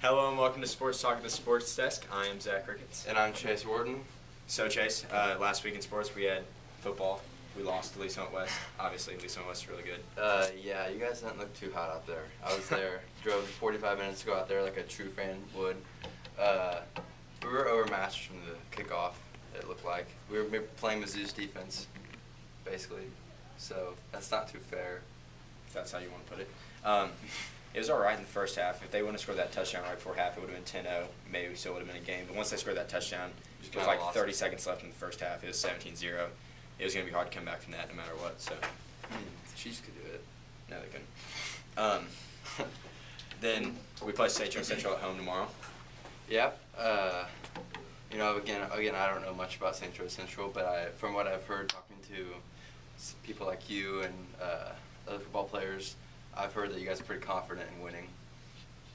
Hello and welcome to Sports Talk at the Sports Desk. I am Zach Ricketts. And I'm Chase Wharton. So Chase, last week in sports we had football. We lost to Lee Summit West. Obviously, Lee Summit West is really good. Yeah, you guys didn't look too hot out there. I was there, drove 45 minutes to go out there like a true fan would. We were overmatched from the kickoff, it looked like. We were playing Mizzou's defense, basically. So that's not too fair. If that's how you want to put it. It was all right in the first half. If they wouldn't have scored that touchdown right before half, it would have been 10-0. Maybe we still would have been a game. But once they scored that touchdown, with like 30 seconds left in the first half, it was 17-0. It was going to be hard to come back from that no matter what. So The Chiefs could do it. no, they couldn't. Then we play St. Joe Central at home tomorrow. Yep. Again, I don't know much about St. Joe Central, but from what I've heard talking to people like you and other football players, I've heard that you guys are pretty confident in winning.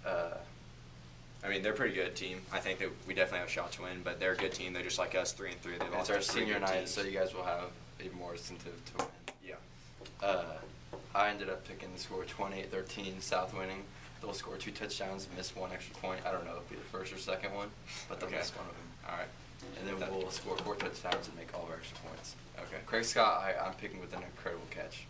I mean, they're a pretty good team. I think that we definitely have a shot to win, but they're a good team. They're just like us, 3-3. It's our senior night, so you guys will have even more incentive to win. Yeah. I ended up picking the score 28-13, South winning. They'll score 2 touchdowns, miss 1 extra point. I don't know if it'll be the first or second one, but they'll miss one of them. All right. And then we'll score 4 touchdowns and make all of our extra points. Okay. Craig Scott, I'm picking with an incredible catch.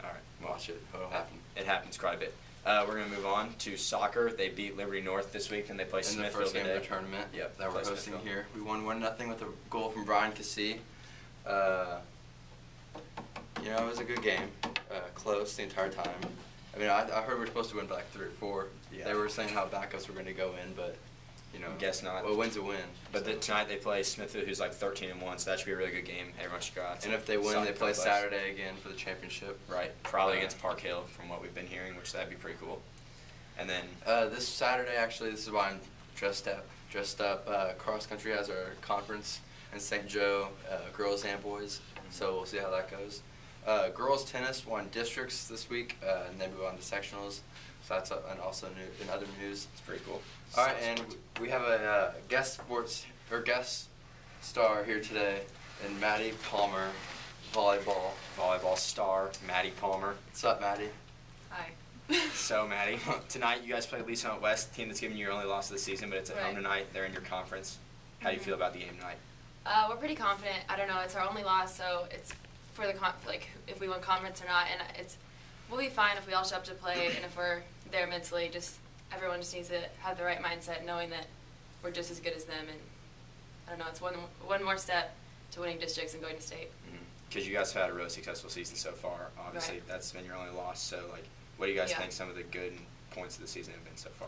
All right. Watch it. It'll happen. It happens quite a bit. We're going to move on to soccer. They beat Liberty North this week, and they play In the Smithfield first game today. of the tournament Yep, that we're play hosting Smithfield. here. We won 1-0 with a goal from Brian Cassee. It was a good game. Close the entire time. I mean, I heard we were supposed to win by like 3 or 4. Yeah. They were saying how backups were going to go in, but Guess not. Well, win's a win. But tonight they play Smithfield, who's like 13-1, so that should be a really good game. Everyone should go out. And if they win, they play Complex. Saturday again for the championship. Right. Probably against Park Hill, from what we've been hearing, which that'd be pretty cool. And then This Saturday, actually, this is why I'm dressed up. Cross country has our conference in St. Joe, girls and boys. So we'll see how that goes. Girls tennis won districts this week, and then move on to sectionals. So that's and also in other news. it's pretty cool. All right, and we have a guest star here today, in Maddie Palmer, Volleyball star, Maddie Palmer. What's up, Maddie? Hi. So, Maddie, tonight you guys play Lee Summit West, team that's giving you your only loss of the season, but it's at home Right. tonight. They're in your conference. How do you feel about the game tonight? We're pretty confident. I don't know. It's our only loss, so it's for the if we win conference or not, and we'll be fine if we all show up to play, and if we're there mentally. Everyone just needs to have the right mindset, knowing that we're just as good as them, and I don't know. It's one more step to winning districts and going to state. Because you guys have had a really successful season so far. Obviously, Right. that's been your only loss. So, what do you guys Yeah. think some of the good points of the season have been so far?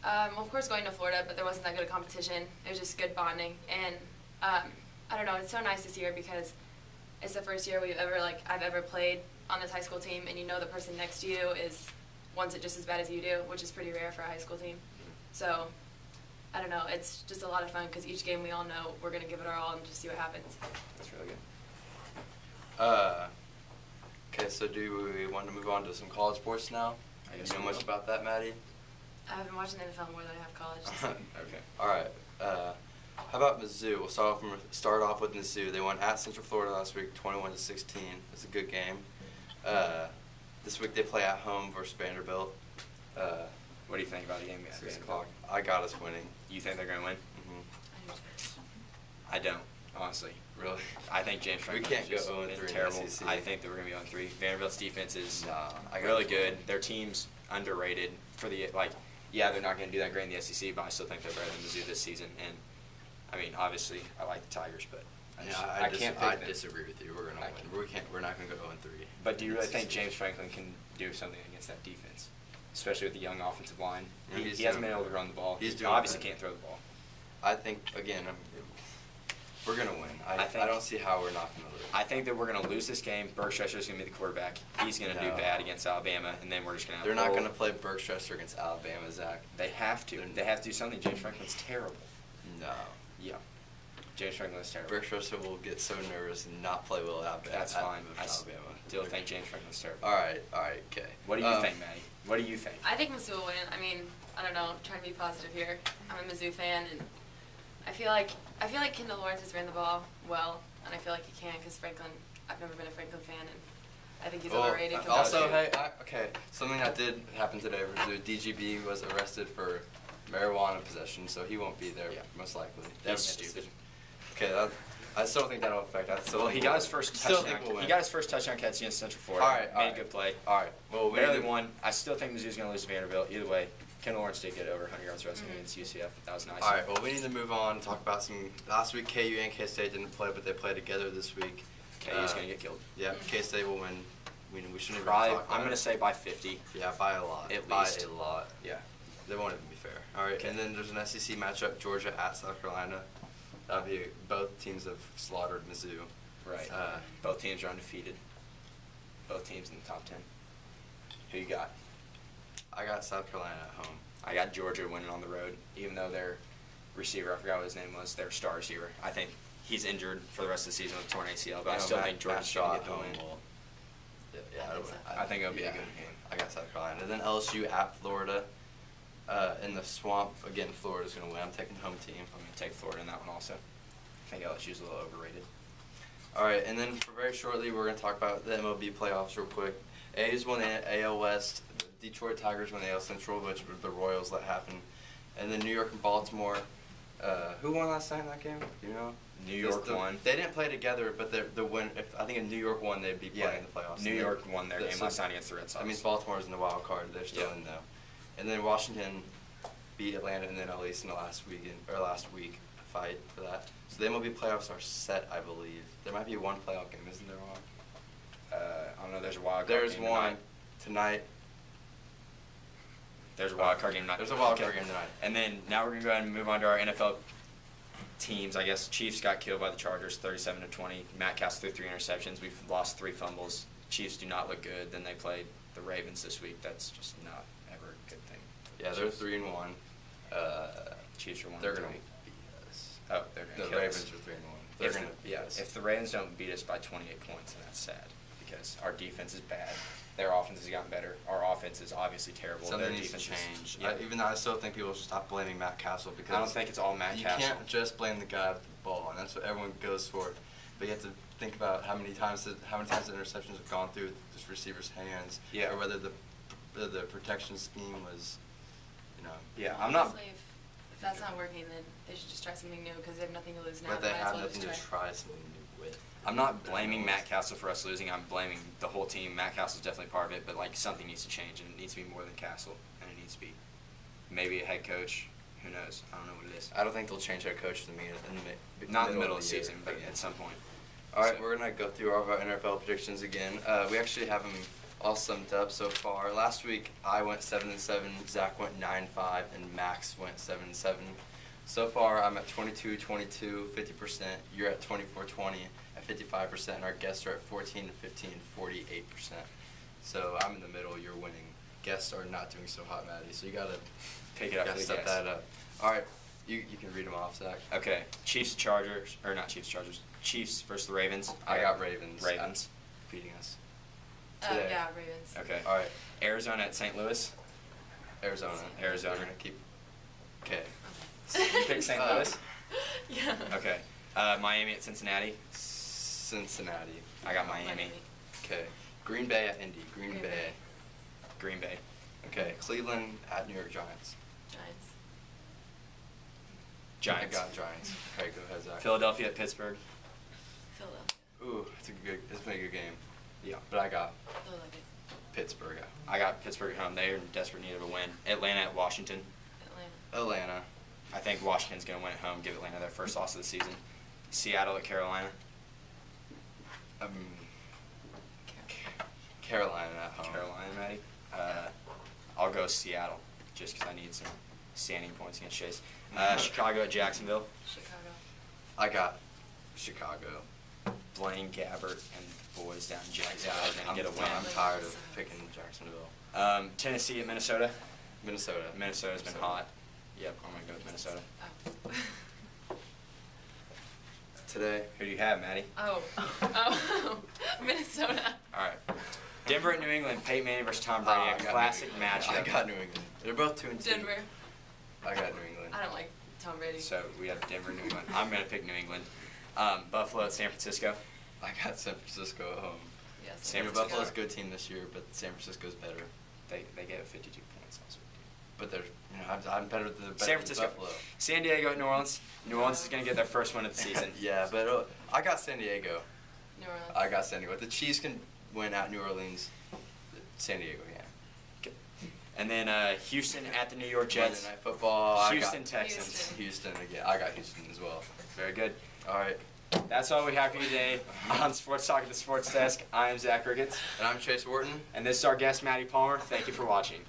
Well, of course, going to Florida, but there wasn't that good a competition. It was just good bonding, and I don't know. It's so nice this year because it's the first year I've ever played on this high school team, and the person next to you wants it just as bad as you do, which is pretty rare for a high school team. So, I don't know. It's just a lot of fun because each game we all know we're gonna give it our all and just see what happens. That's really good. Okay, so do we want to move on to some college sports now? I guess You know we much will. about that, Maddie? I've been watching the NFL more than I have college. So. Okay. All right. How about Mizzou? We'll start off with Mizzou. They won at Central Florida last week, 21-16. It's a good game. This week they play at home versus Vanderbilt. What do you think about the game? 6 o'clock. I got us winning. You think they're going to win? Mm-hmm. I don't, honestly. Really? I think James Franklin can't has just go 0-3 been in the terrible. SEC. I think that we're going to be on 3. Vanderbilt's defense is I got really us good. winning. Their team's underrated for the yeah, they're not going to do that great in the SEC, but I still think they're better than Mizzou this season. And I mean, obviously, I like the Tigers, but I can't pick I them. disagree with you. We're gonna win. We're not gonna go 0-3. But do you really think James Franklin can do something against that defense, especially with the young offensive line? Yeah, He he's hasn't doing- been able to run the ball. he's He doing obviously that. can't throw the ball. I think again, we're gonna win. I don't see how we're not gonna lose. I think that we're going to lose this game. Berkshire is going to be the quarterback. He's going to do No. bad against Alabama, and then we're just going to. They're not gonna play Berkshire against Alabama, Zach. They have to. They have to do something. James Franklin's terrible. No. Yeah. James Franklin's terrible. Berkshire will get so nervous and not play well at That's fine. I Alabama. still think James Franklin's terrible. All right, okay. What do you think, Maddie? What do you think? I think Mizzou will win. I mean, I don't know. Trying to be positive here. I'm a Mizzou fan, and I feel like Kendall Lawrence has ran the ball well, and I feel like he can because Franklin. I've never been a Franklin fan, and I think he's overrated. Also, compared to- hey, okay, something that did happen today was the DGB was arrested for marijuana possession, so he won't be there Yeah. most likely. He's They haven't made a stupid. decision. Okay, I still think that'll affect. Well, he got his first Still touchdown. think we'll win. He got his first touchdown catch against Central Florida. All right, made all a good right. play. All right. Well, we Barely need to- won. I still think Mizzou's going to lose to Vanderbilt. Either way, Kendall Lawrence did get over 100 yards rushing against UCF. That was nice. All right. Well, we need to move on and talk about some. Last week, KU and K-State didn't play, but they played together this week. KU's going to get killed. Yeah, K-State will win. We shouldn't even Probably, talk about I'm going to it. say by 50. Yeah, by a lot. At by least. a lot. Yeah. They won't even be fair. All right, Okay. and then there's an SEC matchup: Georgia at South Carolina. That'll be both teams have slaughtered Mizzou. Right. Both teams are undefeated. Both teams in the top 10. Who you got? I got South Carolina at home. I got Georgia winning on the road, even though their receiver, I forgot what his name was, their star receiver. I think he's injured for the rest of the season with a torn ACL, but I still think Georgia's going to get the win. I think it'll be a good game. I got South Carolina. And then LSU at Florida. In the swamp, again, Florida's going to win. I'm taking the home team. I'm going to take Florida in that one also. I think LSU's a little overrated. All right, and then for very shortly, we're going to talk about the MLB playoffs real quick. A's won the AL West. The Detroit Tigers won the AL Central, which were the Royals let happen. And then New York and Baltimore. Who won last night in that game? Do you know? New York won. They didn't play together, but the win. I think if New York won, they'd be playing in the playoffs. New York won their game so last night against the Red Sox. That means Baltimore's in the wild card. They're still Yeah. in though. And then Washington beat Atlanta, and then at least in the last week fight for that. So the MLB playoffs are set, I believe. There might be one playoff game, isn't there? Ron? I don't know. There's a wild card There's game one tonight. There's a wild card game tonight. There's a wild card game tonight. And then now we're going to go ahead and move on to our NFL teams. I guess Chiefs got killed by the Chargers 37-20. Matt Castle threw 3 interceptions. We've lost 3 fumbles. Chiefs do not look good. Then they played the Ravens this week. That's just not ever a good thing. Yeah, they're 3-1. Chiefs are 1-3. They're gonna beat us. Oh, they're going to The kill Ravens us. are 3-1. They're gonna beat Yeah, us. if the Ravens don't beat us by 28 points, then that's sad because our defense is bad. Their offense has gotten better. Our offense is obviously terrible. Something Their needs to defense change. Is, yeah. Even though I still think people should stop blaming Matt Castle because I don't think it's all Matt you Castle. can't just blame the guy with the ball, and that's what everyone goes for. But you have to think about how many times the interceptions have gone through this receiver's hands, Yeah. or whether the protection scheme was, Yeah, I'm not. Honestly, if that's not working, then they should just try something new because they have nothing to lose now. But they Might as have well nothing to just try something new with. I'm not blaming Matt Castle for us losing. I'm blaming the whole team. Matt Castle's definitely part of it, but like something needs to change, and it needs to be more than Castle, and it needs to be maybe a head coach. Who knows? I don't know what it is. I don't think they'll change their coach in Not in the middle of the year, season, but at some point. All right, So- we're gonna go through all of our NFL predictions again. We actually have them all summed up so far. Last week I went 7-7, Zach went 9-5, and Max went 7-7. So far I'm at 22-22, 50%. You're at 24-20 at 55%, and our guests are at 14-15, 48%. So I'm in the middle. You're winning. Guests are not doing so hot, Maddie. So you gotta Take it up for the step guests. that up. All right, you can read them off, Zach. Okay, Chiefs Chargers or not Chiefs Chargers. Chiefs versus the Ravens. I got Ravens. Ravens. Beating us. Oh, today. yeah, Ravens. Okay. All right, Arizona at St. Louis. Arizona. Arizona. We're gonna keep. Okay. You pick St. Louis. Yeah. Okay. Miami at Cincinnati. Cincinnati. I got Miami. Okay. Green Bay at Indy. Green Green Bay. Bay. Green Bay. Okay. Cleveland at New York Giants. Giants. Giants. I got Giants. Okay, go ahead, Zach. Philadelphia at Pittsburgh. Philadelphia. Ooh, it's been a good game. Yeah. But I got Philadelphia. Pittsburgh. I got Pittsburgh at home. They're in desperate need of a win. Atlanta at Washington. Atlanta. Atlanta. I think Washington's going to win at home, give Atlanta their first loss of the season. Seattle at Carolina. Carolina at home. Carolina, Maddie. I'll go Seattle just because I need some standing points against Chase. Chicago at Jacksonville. Chicago. I got Chicago. Blaine Gabbert and the boys down in Jacksonville Yeah, are going I'm, to get a win. I'm tired of picking Jacksonville. Tennessee at Minnesota. Minnesota. Minnesota's been hot. Yep, I'm going to go with Minnesota. Oh. Today. Who do you have, Maddie? Oh. Oh. Minnesota. All right. Denver at New England. Peyton Manning versus Tom Brady. I A got classic New England. matchup. I got New England. They're both 2-2. Denver. I got New England. I don't like Tom Brady. So we have Denver, New England. I'm going to pick New England. Buffalo at San Francisco. I got San Francisco at home. Yes. San You know, Francisco. Buffalo's a good team this year, but San Francisco's better. They gave it 52 points last week. but they're I'm better than San Francisco. Buffalo. San Diego, New Orleans. New Orleans is going to get their first win of the season. Yeah, but I got San Diego. New Orleans. I got San Diego. If the Chiefs can win at New Orleans, San Diego, yeah. And then Houston at the New York Jets. Monday Night Football. Houston Texans. Houston again. I got Houston as well. Very good. All right. That's all we have for you today on Sports Talk at the Sports Desk. I am Zach Ricketts. And I'm Chase Wharton. And this is our guest, Maddie Palmer. Thank you for watching.